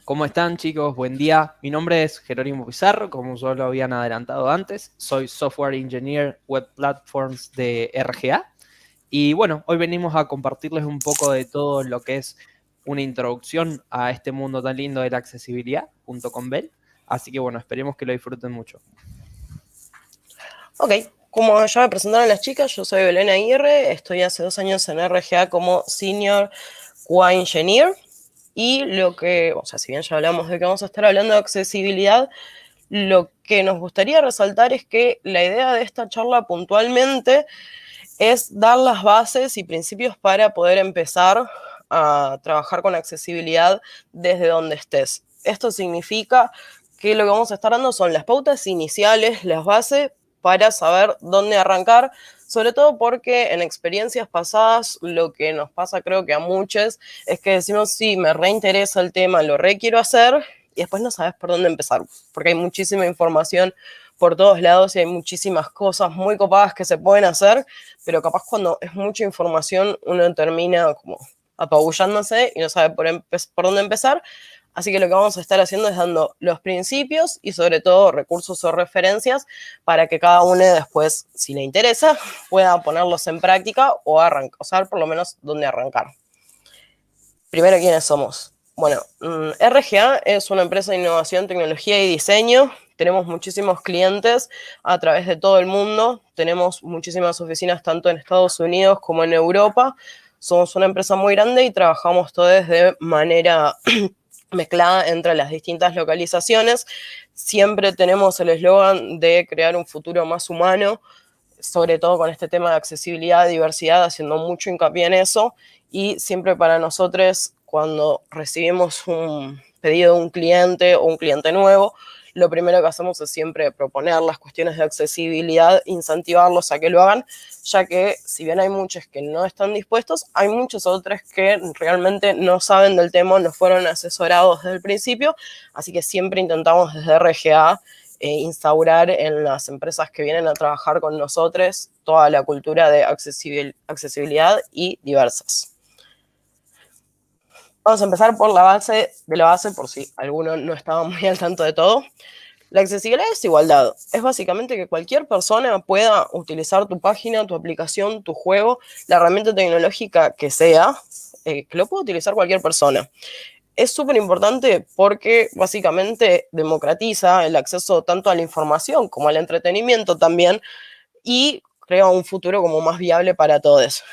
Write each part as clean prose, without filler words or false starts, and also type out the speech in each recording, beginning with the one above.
¿Cómo están, chicos? Buen día. Mi nombre es Jerónimo Pizarro, como ya lo habían adelantado antes. Soy Software Engineer Web Platforms de RGA. Y bueno, hoy venimos a compartirles un poco de todo lo que es una introducción a este mundo tan lindo de la accesibilidad, junto con Bel. Así que bueno, esperemos que lo disfruten mucho. Ok, como ya me presentaron las chicas, yo soy Belén Aguirre, estoy hace 2 años en RGA como Senior QA Engineer y si bien ya hablamos de que vamos a estar hablando de accesibilidad, lo que nos gustaría resaltar es que la idea de esta charla puntualmente es dar las bases y principios para poder empezar a trabajar con accesibilidad desde donde estés. Esto significa que lo que vamos a estar dando son las pautas iniciales, las bases para saber dónde arrancar, sobre todo porque en experiencias pasadas lo que nos pasa creo que a muchos es que decimos, sí, me reinteresa el tema, lo quiero hacer, y después no sabes por dónde empezar, porque hay muchísima información por todos lados y hay muchísimas cosas muy copadas que se pueden hacer, pero capaz cuando es mucha información uno termina como apabullándose y no sabe por dónde empezar. Así que lo que vamos a estar haciendo es dando los principios y sobre todo recursos o referencias para que cada uno después, si le interesa, pueda ponerlos en práctica o saber por lo menos dónde arrancar. Primero, ¿quiénes somos? Bueno, RGA es una empresa de innovación, tecnología y diseño. Tenemos muchísimos clientes a través de todo el mundo. Tenemos muchísimas oficinas tanto en Estados Unidos como en Europa. Somos una empresa muy grande y trabajamos todos de manera mezclada entre las distintas localizaciones. Siempre tenemos el eslogan de crear un futuro más humano, sobre todo con este tema de accesibilidad, diversidad, haciendo mucho hincapié en eso. Y siempre para nosotros, cuando recibimos un pedido de un cliente o un cliente nuevo, lo primero que hacemos es siempre proponer las cuestiones de accesibilidad, incentivarlos a que lo hagan, ya que si bien hay muchos que no están dispuestos, hay muchos otros que realmente no saben del tema, no fueron asesorados desde el principio, así que siempre intentamos desde RGA instaurar en las empresas que vienen a trabajar con nosotros toda la cultura de accesibilidad y diversas. Vamos a empezar por la base de la base, por si alguno no estaba muy al tanto de todo. La accesibilidad es igualdad. Es básicamente que cualquier persona pueda utilizar tu página, tu aplicación, tu juego, la herramienta tecnológica que sea, que lo pueda utilizar cualquier persona. Es súper importante porque básicamente democratiza el acceso tanto a la información como al entretenimiento también y crea un futuro como más viable para todos.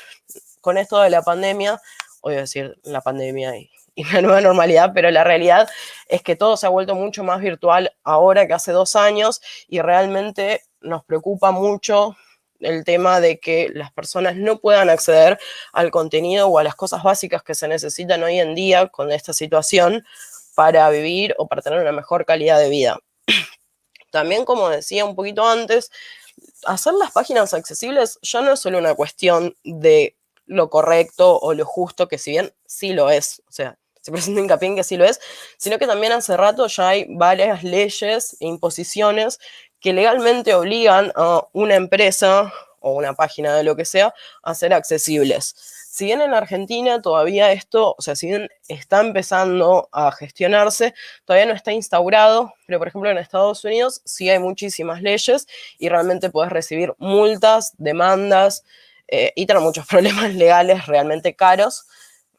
Con esto de la pandemia, voy a decir la pandemia y la nueva normalidad, pero la realidad es que todo se ha vuelto mucho más virtual ahora que hace 2 años y realmente nos preocupa mucho el tema de que las personas no puedan acceder al contenido o a las cosas básicas que se necesitan hoy en día con esta situación para vivir o para tener una mejor calidad de vida. También, como decía un poquito antes, hacer las páginas accesibles ya no es solo una cuestión de lo correcto o lo justo, que si bien sí lo es, o sea, se presenta hincapié en que sí lo es, sino que también hace rato ya hay varias leyes e imposiciones que legalmente obligan a una empresa o una página de lo que sea a ser accesibles. Si bien en Argentina todavía esto, o sea, si bien está empezando a gestionarse, todavía no está instaurado, pero por ejemplo en Estados Unidos sí hay muchísimas leyes y realmente puedes recibir multas, demandas y tener muchos problemas legales realmente caros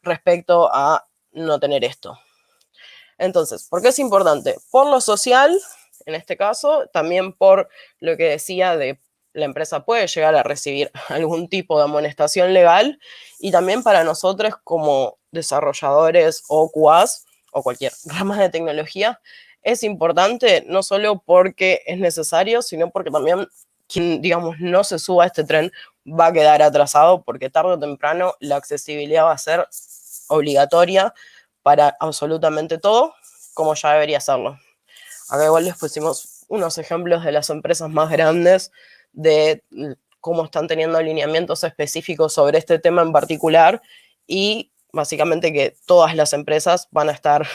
respecto a no tener esto. Entonces, ¿por qué es importante? Por lo social, en este caso, también por lo que decía de la empresa puede llegar a recibir algún tipo de amonestación legal y también para nosotros como desarrolladores o QAs o cualquier rama de tecnología es importante no solo porque es necesario, sino porque también quien, digamos, no se suba a este tren va a quedar atrasado porque tarde o temprano la accesibilidad va a ser obligatoria para absolutamente todo, como ya debería serlo. Acá igual les pusimos unos ejemplos de las empresas más grandes, de cómo están teniendo alineamientos específicos sobre este tema en particular y básicamente que todas las empresas van a estar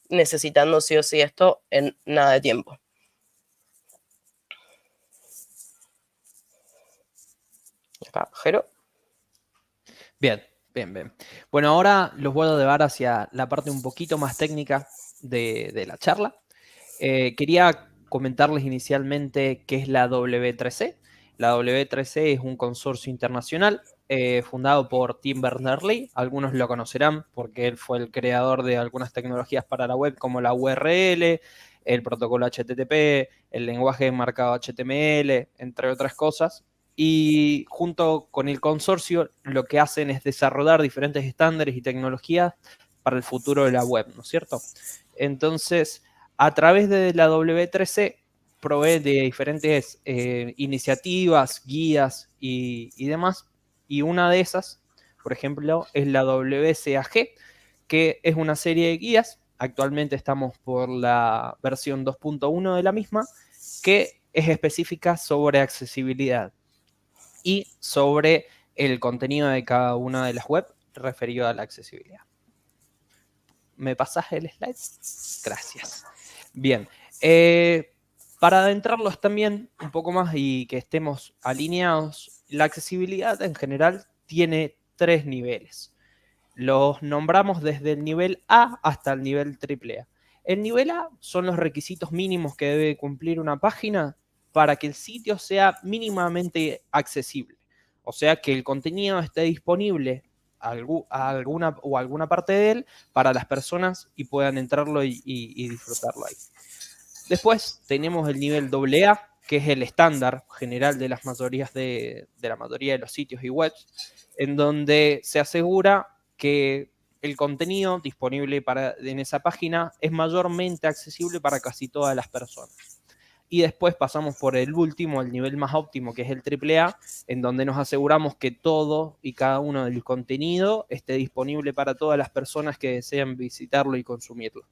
necesitando sí o sí esto en nada de tiempo. Acá, Jero. Bien, Bien, bien. Bueno, ahora los voy a llevar hacia la parte un poquito más técnica de la charla. Quería comentarles inicialmente qué es la W3C. La W3C es un consorcio internacional fundado por Tim Berners-Lee. Algunos lo conocerán porque él fue el creador de algunas tecnologías para la web como la URL, el protocolo HTTP, el lenguaje de marcado HTML, entre otras cosas. Y junto con el consorcio lo que hacen es desarrollar diferentes estándares y tecnologías para el futuro de la web, ¿no es cierto? Entonces, a través de la W3C provee de diferentes iniciativas, guías y demás. Y una de esas, por ejemplo, es la WCAG, que es una serie de guías. Actualmente estamos por la versión 2.1 de la misma, que es específica sobre accesibilidad y sobre el contenido de cada una de las webs referido a la accesibilidad. ¿Me pasas el slide? Gracias. Bien. Para adentrarlos también un poco más y que estemos alineados, la accesibilidad en general tiene 3 niveles. Los nombramos desde el nivel A hasta el nivel AAA. El nivel A son los requisitos mínimos que debe cumplir una página para que el sitio sea mínimamente accesible. O sea, que el contenido esté disponible a alguna parte de él para las personas y puedan entrarlo y disfrutarlo ahí. Después tenemos el nivel AA, que es el estándar general de las mayorías de la mayoría de los sitios y webs, en donde se asegura que el contenido disponible en esa página es mayormente accesible para casi todas las personas. Y después pasamos por el último, el nivel más óptimo, que es el AAA, en donde nos aseguramos que todo y cada uno del contenido esté disponible para todas las personas que desean visitarlo y consumirlo.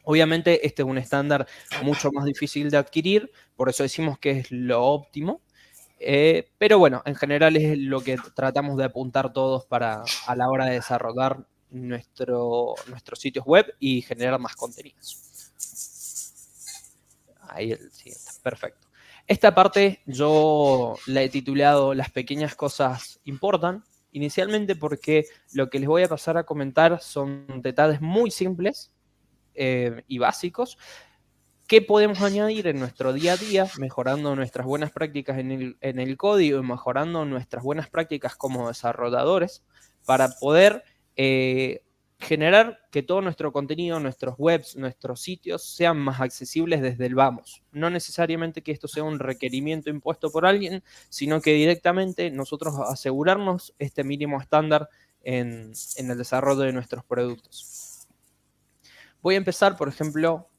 Obviamente este es un estándar mucho más difícil de adquirir, por eso decimos que es lo óptimo, pero bueno, en general es lo que tratamos de apuntar todos a la hora de desarrollar nuestros sitios web y generar más contenidos. Ahí el siguiente, perfecto. Esta parte yo la he titulado Las pequeñas cosas importan, inicialmente porque lo que les voy a pasar a comentar son detalles muy simples y básicos que podemos añadir en nuestro día a día, mejorando nuestras buenas prácticas en el código y mejorando nuestras buenas prácticas como desarrolladores para poder generar que todo nuestro contenido, nuestros webs, nuestros sitios sean más accesibles desde el vamos. No necesariamente que esto sea un requerimiento impuesto por alguien, sino que directamente nosotros asegurarnos este mínimo estándar en el desarrollo de nuestros productos. Voy a empezar, por ejemplo,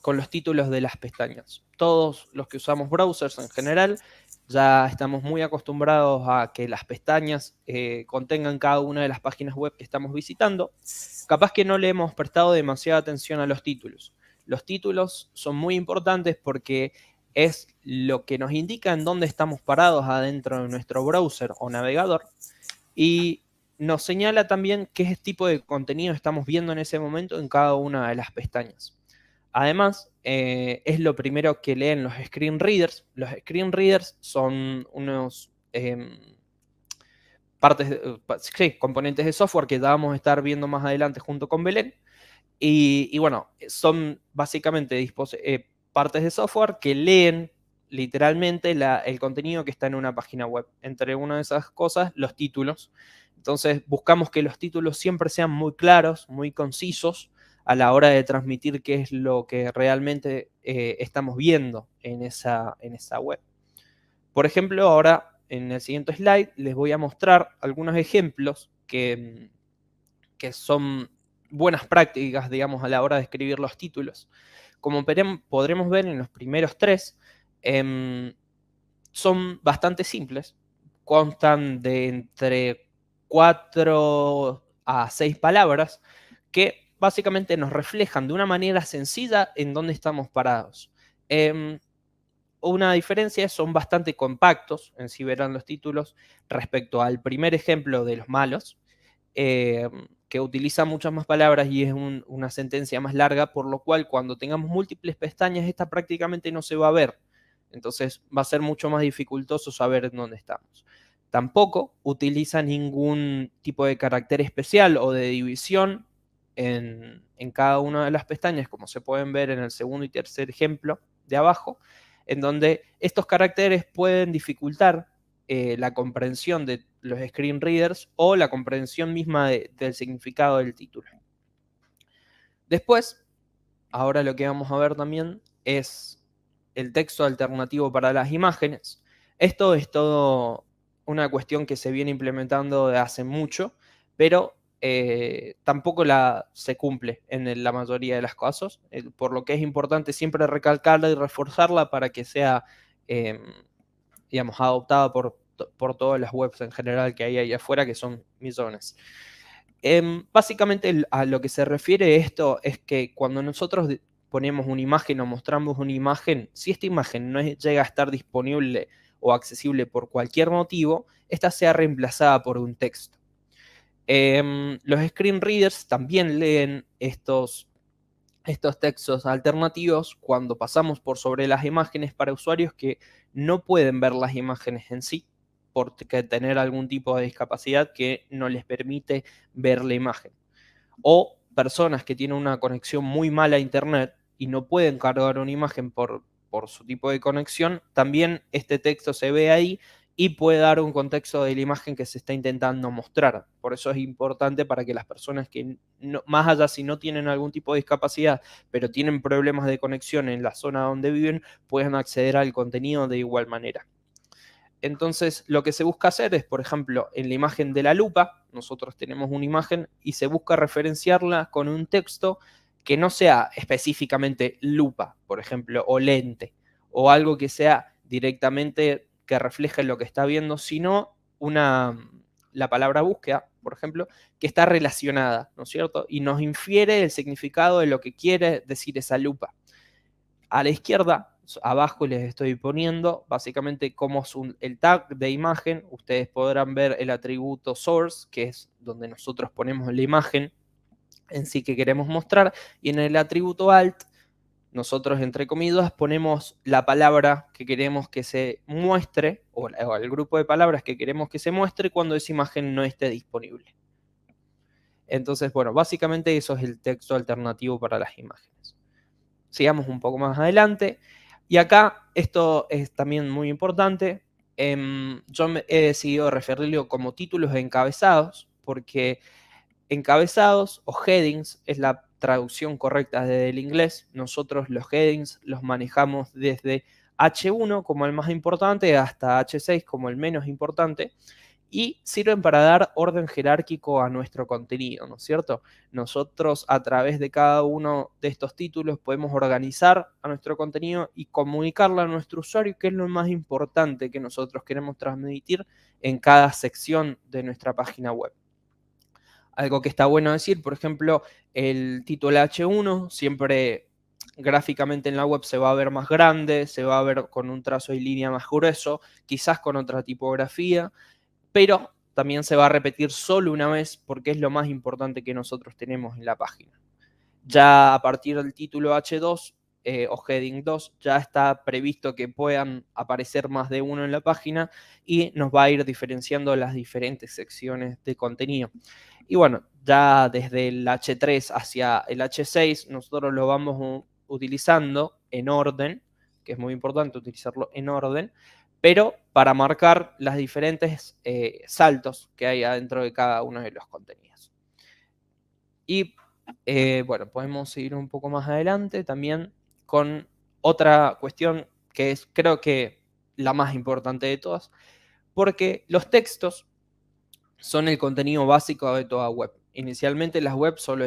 con los títulos de las pestañas. Todos los que usamos browsers en general ya estamos muy acostumbrados a que las pestañas contengan cada una de las páginas web que estamos visitando. Capaz que no le hemos prestado demasiada atención a los títulos. Los títulos son muy importantes porque es lo que nos indica en dónde estamos parados adentro de nuestro browser o navegador y nos señala también qué tipo de contenido estamos viendo en ese momento en cada una de las pestañas. Además, es lo primero que leen los screen readers. Los screen readers son unos componentes de software que ya vamos a estar viendo más adelante junto con Belén. Y bueno, son básicamente partes de software que leen literalmente el contenido que está en una página web. Entre una de esas cosas, los títulos. Entonces, buscamos que los títulos siempre sean muy claros, muy concisos, a la hora de transmitir qué es lo que realmente estamos viendo en esa web. Por ejemplo, ahora en el siguiente slide les voy a mostrar algunos ejemplos que son buenas prácticas, digamos, a la hora de escribir los títulos. Como podremos ver en los primeros 3, son bastante simples. Constan de entre 4 a 6 palabras que básicamente nos reflejan de una manera sencilla en dónde estamos parados. Una diferencia es son bastante compactos, en sí verán los títulos, respecto al primer ejemplo de los malos, que utiliza muchas más palabras y es una sentencia más larga, por lo cual cuando tengamos múltiples pestañas, esta prácticamente no se va a ver. Entonces va a ser mucho más dificultoso saber en dónde estamos. Tampoco utiliza ningún tipo de carácter especial o de división en cada una de las pestañas, como se pueden ver en el segundo y tercer ejemplo de abajo, en donde estos caracteres pueden dificultar la comprensión de los screen readers o la comprensión misma del significado del título. Después, ahora lo que vamos a ver también es el texto alternativo para las imágenes. Esto es todo una cuestión que se viene implementando de hace mucho, pero tampoco se cumple en la mayoría de los casos, por lo que es importante siempre recalcarla y reforzarla para que sea, digamos, adoptada por todas las webs en general que hay ahí afuera, que son millones. Básicamente a lo que se refiere esto es que cuando nosotros ponemos una imagen o mostramos una imagen, si esta imagen no llega a estar disponible o accesible por cualquier motivo, esta sea reemplazada por un texto. Los screen readers también leen estos textos alternativos cuando pasamos por sobre las imágenes para usuarios que no pueden ver las imágenes en sí, porque tener algún tipo de discapacidad que no les permite ver la imagen. O personas que tienen una conexión muy mala a internet y no pueden cargar una imagen por su tipo de conexión, también este texto se ve ahí y puede dar un contexto de la imagen que se está intentando mostrar. Por eso es importante para que las personas que, más allá si no tienen algún tipo de discapacidad, pero tienen problemas de conexión en la zona donde viven, puedan acceder al contenido de igual manera. Entonces, lo que se busca hacer es, por ejemplo, en la imagen de la lupa, nosotros tenemos una imagen y se busca referenciarla con un texto que no sea específicamente lupa, por ejemplo, o lente, o algo que sea directamente que refleje lo que está viendo, sino la palabra búsqueda, por ejemplo, que está relacionada, ¿no es cierto? Y nos infiere el significado de lo que quiere decir esa lupa. A la izquierda, abajo les estoy poniendo básicamente cómo es el tag de imagen. Ustedes podrán ver el atributo source, que es donde nosotros ponemos la imagen en sí que queremos mostrar. Y en el atributo alt, nosotros entre comillas ponemos la palabra que queremos que se muestre, o el grupo de palabras que queremos que se muestre cuando esa imagen no esté disponible. Entonces, bueno, básicamente eso es el texto alternativo para las imágenes. Sigamos un poco más adelante. Y acá, esto es también muy importante, yo he decidido referirlo como títulos encabezados, porque encabezados o headings es la traducción correcta desde el inglés. Nosotros los headings los manejamos desde H1 como el más importante hasta H6 como el menos importante, y sirven para dar orden jerárquico a nuestro contenido, ¿no es cierto? Nosotros a través de cada uno de estos títulos podemos organizar a nuestro contenido y comunicarle a nuestro usuario qué es lo más importante que nosotros queremos transmitir en cada sección de nuestra página web. Algo que está bueno decir, por ejemplo, el título H1 siempre gráficamente en la web se va a ver más grande, se va a ver con un trazo y línea más grueso, quizás con otra tipografía, pero también se va a repetir solo una vez porque es lo más importante que nosotros tenemos en la página. Ya a partir del título H2 o heading 2 ya está previsto que puedan aparecer más de uno en la página y nos va a ir diferenciando las diferentes secciones de contenido. Y bueno, ya desde el H3 hacia el H6 nosotros lo vamos utilizando en orden, que es muy importante utilizarlo en orden, pero para marcar los diferentes saltos que hay adentro de cada uno de los contenidos. Y bueno, podemos seguir un poco más adelante también con otra cuestión que es, creo que, la más importante de todas, porque los textos son el contenido básico de toda web. Inicialmente las webs solo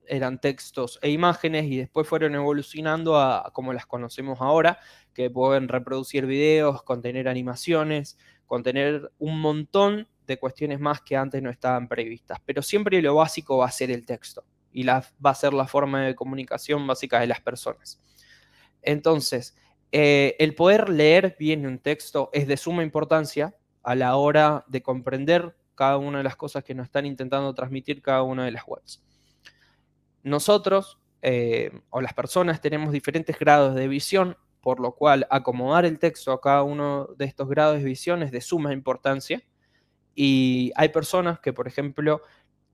eran textos e imágenes y después fueron evolucionando a como las conocemos ahora, que pueden reproducir videos, contener animaciones, contener un montón de cuestiones más que antes no estaban previstas. Pero siempre lo básico va a ser el texto y va a ser la forma de comunicación básica de las personas. Entonces, el poder leer bien un texto es de suma importancia a la hora de comprender cada una de las cosas que nos están intentando transmitir cada una de las webs. Nosotros, o las personas, tenemos diferentes grados de visión, por lo cual acomodar el texto a cada uno de estos grados de visión es de suma importancia. Y hay personas que, por ejemplo,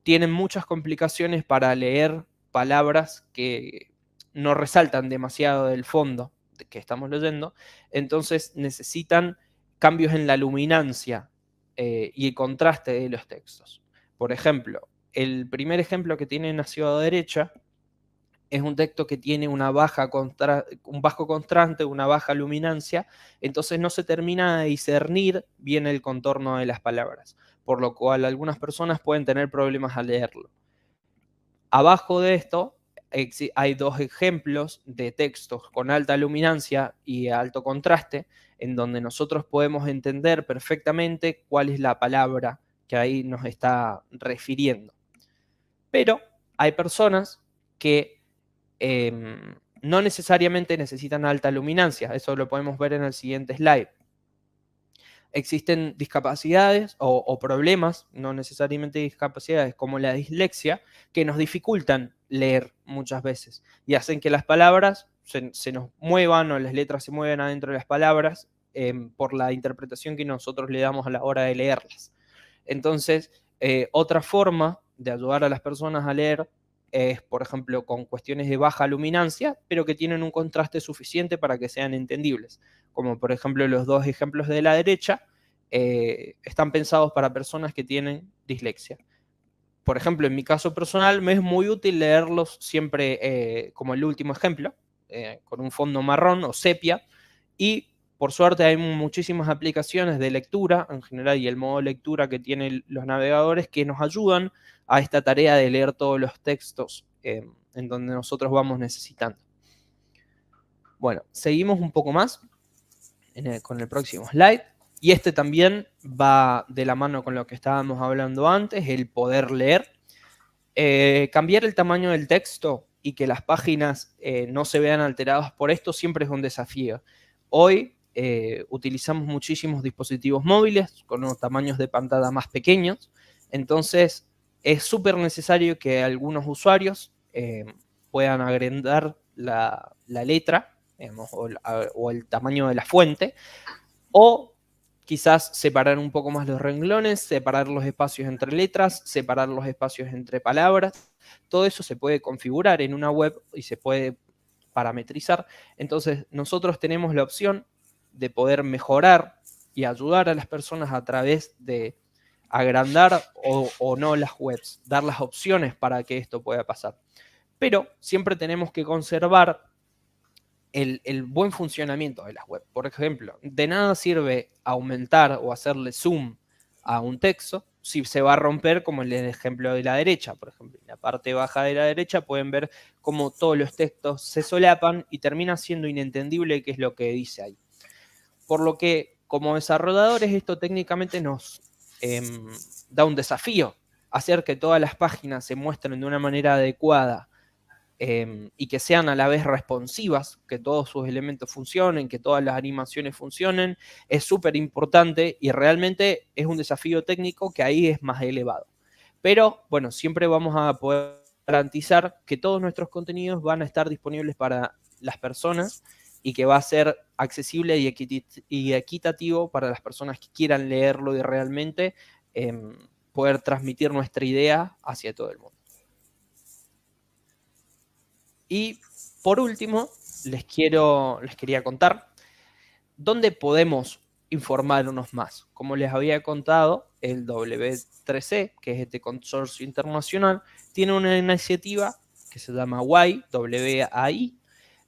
tienen muchas complicaciones para leer palabras que no resaltan demasiado del fondo que estamos leyendo, entonces necesitan cambios en la luminancia y el contraste de los textos. Por ejemplo, el primer ejemplo que tienen hacia la derecha es un texto que tiene un bajo contraste, una baja luminancia, entonces no se termina de discernir bien el contorno de las palabras, por lo cual algunas personas pueden tener problemas al leerlo. Abajo de esto hay dos ejemplos de textos con alta luminancia y alto contraste, en donde nosotros podemos entender perfectamente cuál es la palabra que ahí nos está refiriendo. Pero hay personas que no necesariamente necesitan alta luminancia, eso lo podemos ver en el siguiente slide. Existen discapacidades o problemas, no necesariamente discapacidades, como la dislexia, que nos dificultan leer muchas veces y hacen que las palabras se nos muevan o las letras se muevan adentro de las palabras por la interpretación que nosotros le damos a la hora de leerlas. Entonces, otra forma de ayudar a las personas a leer es, por ejemplo, con cuestiones de baja luminancia, pero que tienen un contraste suficiente para que sean entendibles. Como por ejemplo los dos ejemplos de la derecha, están pensados para personas que tienen dislexia. Por ejemplo, en mi caso personal, me es muy útil leerlos siempre como el último ejemplo, con un fondo marrón o sepia, y por suerte hay muchísimas aplicaciones de lectura en general y el modo de lectura que tienen los navegadores que nos ayudan a esta tarea de leer todos los textos en donde nosotros vamos necesitando. Bueno, seguimos un poco más con el próximo slide. Y este también va de la mano con lo que estábamos hablando antes, el poder leer. Cambiar el tamaño del texto y que las páginas no se vean alteradas por esto siempre es un desafío. Hoy utilizamos muchísimos dispositivos móviles con unos tamaños de pantalla más pequeños, entonces es súper necesario que algunos usuarios puedan agrandar la letra, digamos, o el tamaño de la fuente, o quizás separar un poco más los renglones, separar los espacios entre letras, separar los espacios entre palabras. Todo eso se puede configurar en una web y se puede parametrizar. Entonces nosotros tenemos la opción de poder mejorar y ayudar a las personas a través de agrandar o no las webs, dar las opciones para que esto pueda pasar. Pero siempre tenemos que conservar el buen funcionamiento de las webs. Por ejemplo, de nada sirve aumentar o hacerle zoom a un texto si se va a romper, como en el ejemplo de la derecha. Por ejemplo, en la parte baja de la derecha pueden ver cómo todos los textos se solapan y termina siendo inentendible qué es lo que dice ahí. Por lo que, como desarrolladores, esto técnicamente nos da un desafío, hacer que todas las páginas se muestren de una manera adecuada y que sean a la vez responsivas, que todos sus elementos funcionen, que todas las animaciones funcionen, es súper importante y realmente es un desafío técnico que ahí es más elevado. Pero bueno, siempre vamos a poder garantizar que todos nuestros contenidos van a estar disponibles para las personas y que va a ser accesible y equitativo para las personas que quieran leerlo y realmente poder transmitir nuestra idea hacia todo el mundo. Y por último, les quería contar dónde podemos informarnos más. Como les había contado, el W3C, que es este consorcio internacional, tiene una iniciativa que se llama WAI,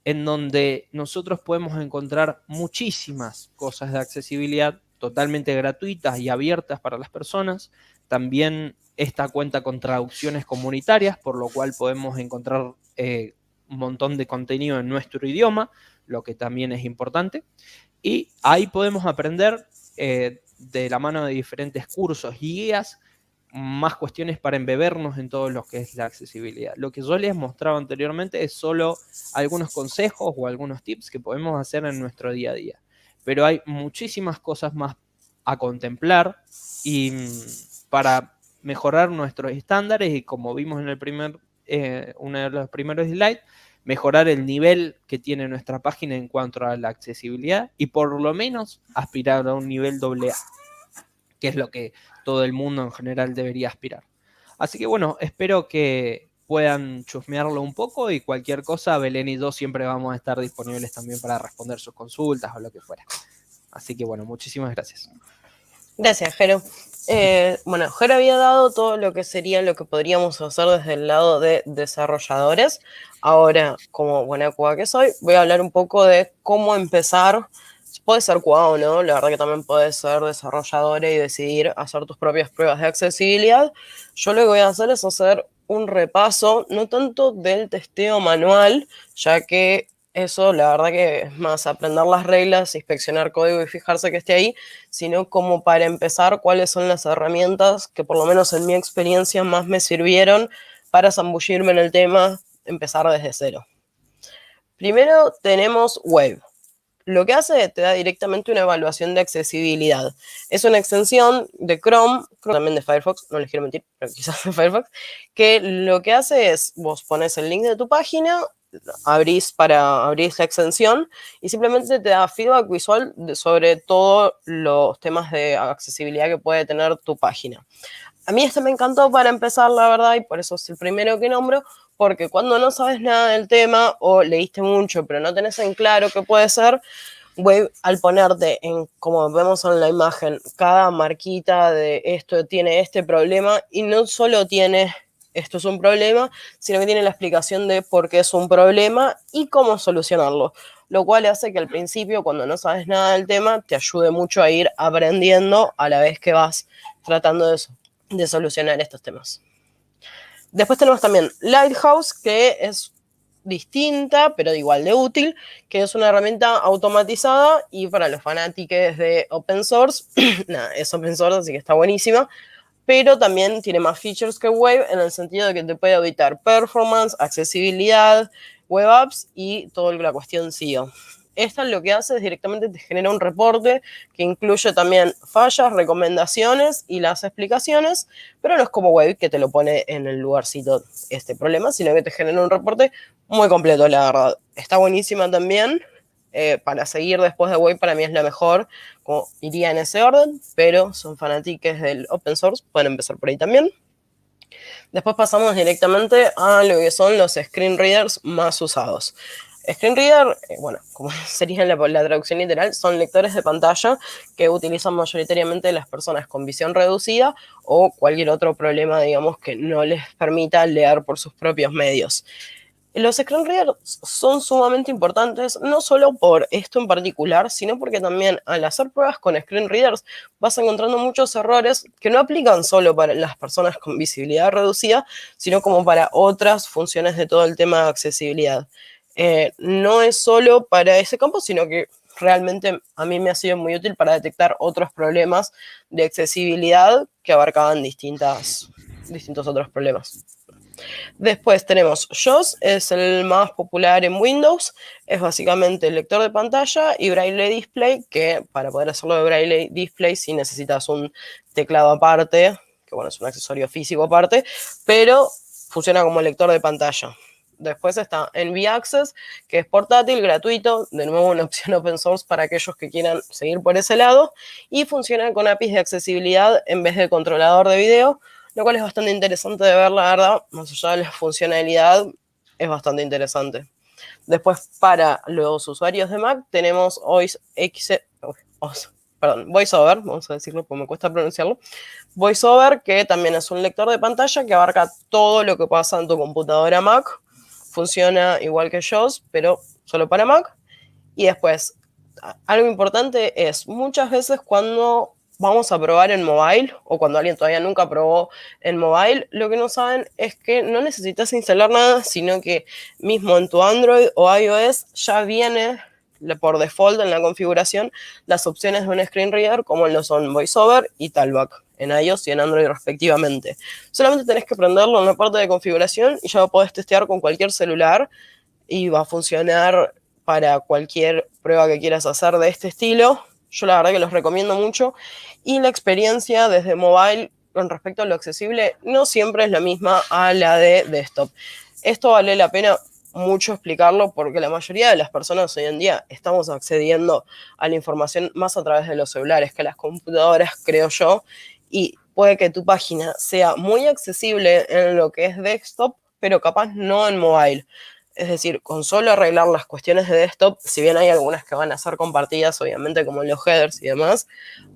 en donde nosotros podemos encontrar muchísimas cosas de accesibilidad totalmente gratuitas y abiertas para las personas. También esta cuenta con traducciones comunitarias, por lo cual podemos encontrar un montón de contenido en nuestro idioma, lo que también es importante. Y ahí podemos aprender de la mano de diferentes cursos y guías, más cuestiones para embebernos en todo lo que es la accesibilidad. Lo que yo les mostraba anteriormente es solo algunos consejos o algunos tips que podemos hacer en nuestro día a día. Pero hay muchísimas cosas más a contemplar y para mejorar nuestros estándares y como vimos en el uno de los primeros slides, mejorar el nivel que tiene nuestra página en cuanto a la accesibilidad y por lo menos aspirar a un nivel AA, que es lo que todo el mundo en general debería aspirar. Así que bueno, espero que puedan chusmearlo un poco y cualquier cosa, Belén y yo siempre vamos a estar disponibles también para responder sus consultas o lo que fuera. Así que bueno, muchísimas gracias. Gracias, Jero. Bueno, Jero había dado todo lo que sería lo que podríamos hacer desde el lado de desarrolladores. Ahora, como buena QA que soy, voy a hablar un poco de cómo empezar. Puede ser QA o no, la verdad que también puedes ser desarrollador y decidir hacer tus propias pruebas de accesibilidad. Yo lo que voy a hacer es hacer un repaso, no tanto del testeo manual, ya que eso, la verdad que es más aprender las reglas, inspeccionar código y fijarse que esté ahí, sino como para empezar cuáles son las herramientas que por lo menos en mi experiencia más me sirvieron para zambullirme en el tema, empezar desde cero. Primero tenemos Wave. Lo que hace te da directamente una evaluación de accesibilidad. Es una extensión de Chrome, también de Firefox, no les quiero mentir, pero quizás de Firefox, que lo que hace es, vos pones el link de tu página, abrís la extensión y simplemente te da feedback visual sobre todos los temas de accesibilidad que puede tener tu página. A mí este me encantó para empezar, la verdad, y por eso es el primero que nombro, porque cuando no sabes nada del tema o leíste mucho pero no tenés en claro qué puede ser, Wave, al ponerte en, como vemos en la imagen, cada marquita de esto tiene este problema y no solo tiene esto es un problema, sino que tiene la explicación de por qué es un problema y cómo solucionarlo, lo cual hace que al principio, cuando no sabes nada del tema, te ayude mucho a ir aprendiendo a la vez que vas tratando de solucionar estos temas. Después tenemos también Lighthouse, que es distinta, pero igual de útil, que es una herramienta automatizada y para los fanáticos de open source, nada, es open source, así que está buenísima, pero también tiene más features que Wave en el sentido de que te puede auditar performance, accesibilidad, web apps y toda la cuestión SEO. Esta lo que hace es directamente te genera un reporte que incluye también fallas, recomendaciones y las explicaciones, pero no es como Wave que te lo pone en el lugarcito este problema, sino que te genera un reporte muy completo, la verdad. Está buenísima también. Para seguir después de Wave para mí es la mejor, como iría en ese orden, pero son fanáticos del open source, pueden empezar por ahí también. Después pasamos directamente a lo que son los screen readers más usados. Screen reader, bueno, como sería la traducción literal, son lectores de pantalla que utilizan mayoritariamente las personas con visión reducida o cualquier otro problema, digamos, que no les permita leer por sus propios medios. Los screen readers son sumamente importantes, no solo por esto en particular, sino porque también al hacer pruebas con screen readers vas encontrando muchos errores que no aplican solo para las personas con visibilidad reducida, sino como para otras funciones de todo el tema de accesibilidad. No es solo para ese campo, sino que realmente a mí me ha sido muy útil para detectar otros problemas de accesibilidad que abarcaban distintos otros problemas. Después tenemos JAWS, es el más popular en Windows, es básicamente el lector de pantalla y Braille Display, que para poder hacerlo de Braille Display sí necesitas un teclado aparte, que bueno, es un accesorio físico aparte, pero funciona como lector de pantalla. Después está NV Access, que es portátil, gratuito, de nuevo una opción open source para aquellos que quieran seguir por ese lado, y funciona con APIs de accesibilidad en vez de controlador de video, lo cual es bastante interesante de ver, la verdad, más allá de la funcionalidad, es bastante interesante. Después, para los usuarios de Mac, tenemos VoiceOver, vamos a decirlo porque me cuesta pronunciarlo. VoiceOver, que también es un lector de pantalla que abarca todo lo que pasa en tu computadora Mac. Funciona igual que JAWS, pero solo para Mac. Y después, algo importante es, muchas veces cuando vamos a probar en mobile o cuando alguien todavía nunca probó en mobile, lo que no saben es que no necesitas instalar nada, sino que mismo en tu Android o iOS ya viene por default en la configuración las opciones de un screen reader como lo son VoiceOver y Talkback en iOS y en Android respectivamente. Solamente tenés que prenderlo en la parte de configuración y ya lo podés testear con cualquier celular y va a funcionar para cualquier prueba que quieras hacer de este estilo. Yo la verdad que los recomiendo mucho y la experiencia desde mobile con respecto a lo accesible no siempre es la misma a la de desktop. Esto vale la pena mucho explicarlo porque la mayoría de las personas hoy en día estamos accediendo a la información más a través de los celulares que las computadoras, creo yo, y puede que tu página sea muy accesible en lo que es desktop, pero capaz no en mobile. Es decir, con solo arreglar las cuestiones de desktop, si bien hay algunas que van a ser compartidas, obviamente, como los headers y demás,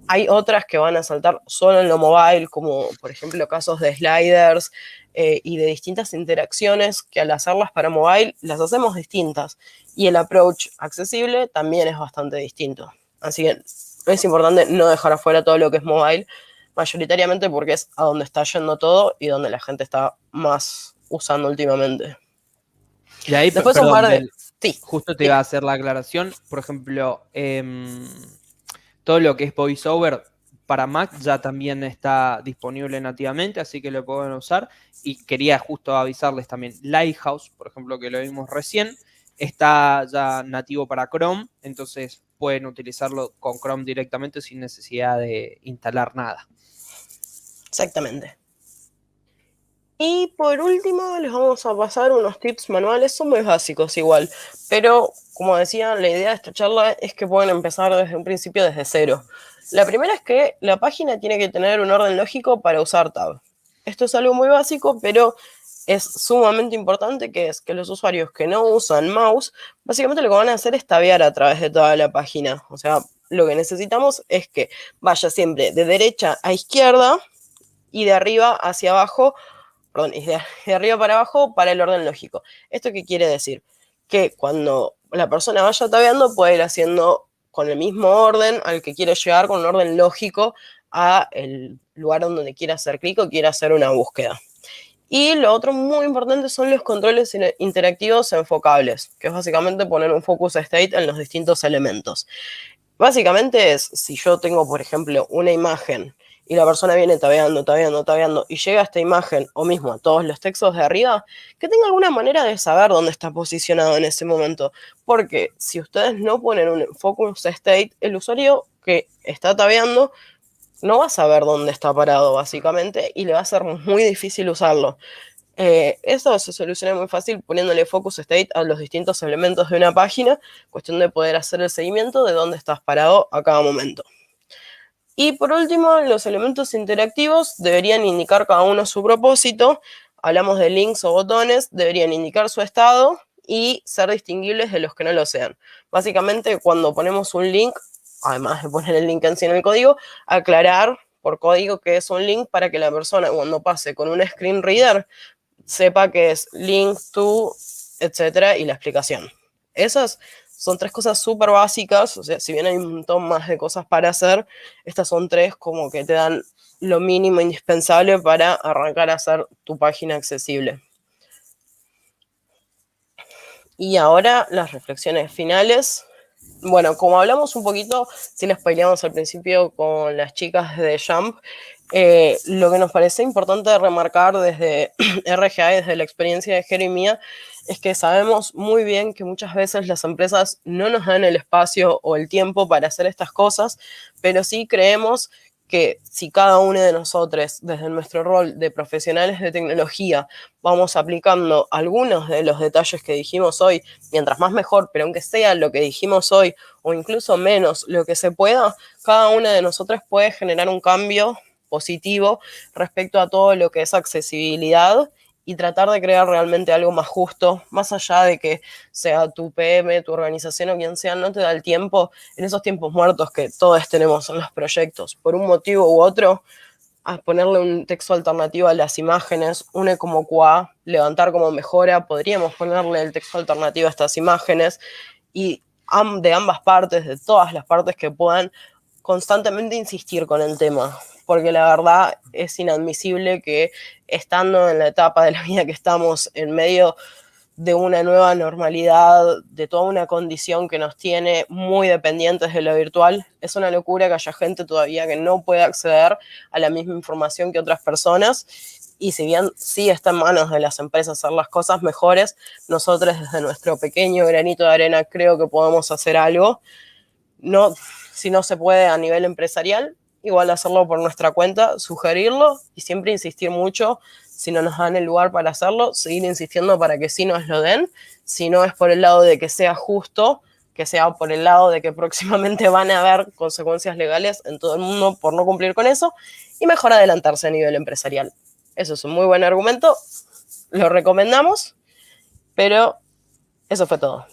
hay otras que van a saltar solo en lo mobile, como por ejemplo casos de sliders y de distintas interacciones que al hacerlas para mobile las hacemos distintas. Y el approach accesible también es bastante distinto. Así que es importante no dejar afuera todo lo que es mobile, mayoritariamente porque es a donde está yendo todo y donde la gente está más usando últimamente. Y ahí, Después un perdón, par de... Mel, Sí, justo te iba dime. a hacer la aclaración. Por ejemplo, todo lo que es VoiceOver para Mac ya también está disponible nativamente, así que lo pueden usar. Y quería justo avisarles también, Lighthouse, por ejemplo, que lo vimos recién, está ya nativo para Chrome, entonces pueden utilizarlo con Chrome directamente sin necesidad de instalar nada. Exactamente. Y por último, les vamos a pasar unos tips manuales, son muy básicos igual, pero como decía, la idea de esta charla es que pueden empezar desde un principio, desde cero. La primera es que la página tiene que tener un orden lógico para usar tab. Esto es algo muy básico, pero es sumamente importante, que es que los usuarios que no usan mouse, básicamente lo que van a hacer es tabear a través de toda la página. O sea, lo que necesitamos es que vaya siempre de derecha a izquierda y de arriba hacia abajo, perdón, y de arriba para abajo para el orden lógico. ¿Esto qué quiere decir? Que cuando la persona vaya tabeando puede ir haciendo con el mismo orden al que quiere llegar, con un orden lógico a el lugar donde quiera hacer clic o quiera hacer una búsqueda. Y lo otro muy importante son los controles interactivos enfocables, que es básicamente poner un focus state en los distintos elementos. Básicamente es, si yo tengo, por ejemplo, una imagen y la persona viene tabeando, tabeando, tabeando y llega a esta imagen o mismo a todos los textos de arriba, que tenga alguna manera de saber dónde está posicionado en ese momento. Porque si ustedes no ponen un focus state, el usuario que está tabeando no va a saber dónde está parado, básicamente, y le va a ser muy difícil usarlo. Eso se soluciona muy fácil poniéndole focus state a los distintos elementos de una página, cuestión de poder hacer el seguimiento de dónde estás parado a cada momento. Y por último, los elementos interactivos deberían indicar cada uno su propósito. Hablamos de links o botones, deberían indicar su estado y ser distinguibles de los que no lo sean. Básicamente, cuando ponemos un link, además de poner el link en sí en el código, aclarar por código que es un link para que la persona, cuando pase con un screen reader, sepa que es link to, etcétera, y la explicación. Esas son tres cosas súper básicas, o sea, si bien hay un montón más de cosas para hacer, estas son tres como que te dan lo mínimo indispensable para arrancar a hacer tu página accesible. Y ahora las reflexiones finales. Bueno, como hablamos un poquito, si les spoileamos al principio con las chicas de Jump, lo que nos parece importante remarcar desde RGA y desde la experiencia de Jero y mía es que sabemos muy bien que muchas veces las empresas no nos dan el espacio o el tiempo para hacer estas cosas, pero sí creemos que si cada uno de nosotros, desde nuestro rol de profesionales de tecnología, vamos aplicando algunos de los detalles que dijimos hoy, mientras más mejor, pero aunque sea lo que dijimos hoy, o incluso menos lo que se pueda, cada una de nosotros puede generar un cambio positivo respecto a todo lo que es accesibilidad y tratar de crear realmente algo más justo, más allá de que sea tu PM, tu organización o quien sea, no te da el tiempo, en esos tiempos muertos que todos tenemos en los proyectos, por un motivo u otro, a ponerle un texto alternativo a las imágenes, une como QA, levantar como mejora, podríamos ponerle el texto alternativo a estas imágenes y de ambas partes, de todas las partes que puedan, constantemente insistir con el tema, porque la verdad es inadmisible que estando en la etapa de la vida que estamos, en medio de una nueva normalidad, de toda una condición que nos tiene muy dependientes de lo virtual, es una locura que haya gente todavía que no puede acceder a la misma información que otras personas. Y si bien sí está en manos de las empresas hacer las cosas mejores, nosotros desde nuestro pequeño granito de arena creo que podemos hacer algo. No, si no se puede a nivel empresarial, igual hacerlo por nuestra cuenta, sugerirlo y siempre insistir mucho si no nos dan el lugar para hacerlo, seguir insistiendo para que sí nos lo den, si no es por el lado de que sea justo, que sea por el lado de que próximamente van a haber consecuencias legales en todo el mundo por no cumplir con eso, y mejor adelantarse a nivel empresarial. Eso es un muy buen argumento, lo recomendamos, pero eso fue todo.